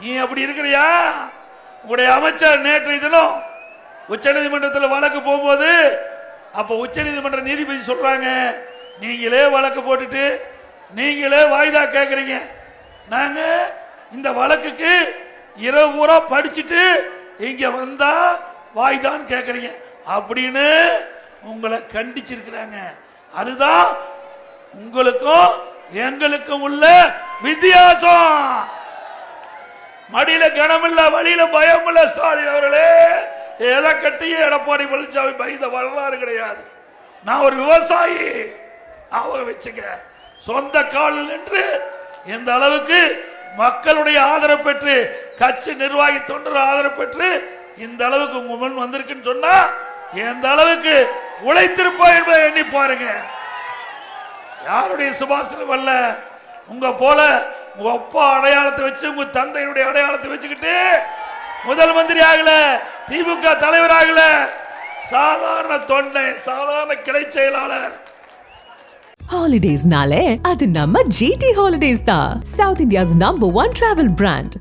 நீ அப்படி இருக்கிறியா? உங்களுடைய அமைச்சர் நேற்றைய தினம் உச்ச நீதிமன்றத்தில் வழக்கு போகும்போது அப்ப உச்ச நீதிமன்ற நீதிபதி சொல்றாங்க, நீங்களே வழக்கு போட்டுட்டு நீங்களே வாய்தா கேட்கறீங்க, நாங்க இந்த வழக்குக்கு இரவு பூரா படிச்சுட்டு இங்க வந்தா வாய்தான்னு கேட்கறீங்க அப்படின்னு உங்களை கண்டிச்சிருக்கிறாங்க. அதுதான் உங்களுக்கும் எங்களுக்கும் உள்ள வித்தியாசம். மடியில கனமில்ல, வழியில பயம் இல்ல. ஸ்டாலின் அவர்களே, எதை கட்டிய எடப்பாடி பழனிசாமி பயந்த வரலாறு கிடையாது. நான் ஒரு விவசாயி, அவங்க வச்சுக்க சொந்த காலில் நின்று எந்த அளவுக்கு மக்களுடைய ஆதரவு பெற்று, கட்சி நிர்வாகி தொண்டர் ஆதரவு பெற்று இந்த அளவுக்கு உங்க முன் வந்திருக்குன்னு சொன்னா எந்த அளவுக்கு உழைத்திருப்பா என்பதை எண்ணி பாருங்க. யாருடைய சுபாஷம் வரல. உங்க போல உங்க அப்பா அடையாளத்தை வச்சு, உங்க தந்தையுடைய அடையாளத்தை வச்சுக்கிட்டு முதல் மந்திரி ஆகல, திமுக தலைவர் ஆகல, சாதாரண தொண்டை, சாதாரண கிளை செயலாளர். Holidays nale adu namma GT Holidays da, South India's #1 travel brand.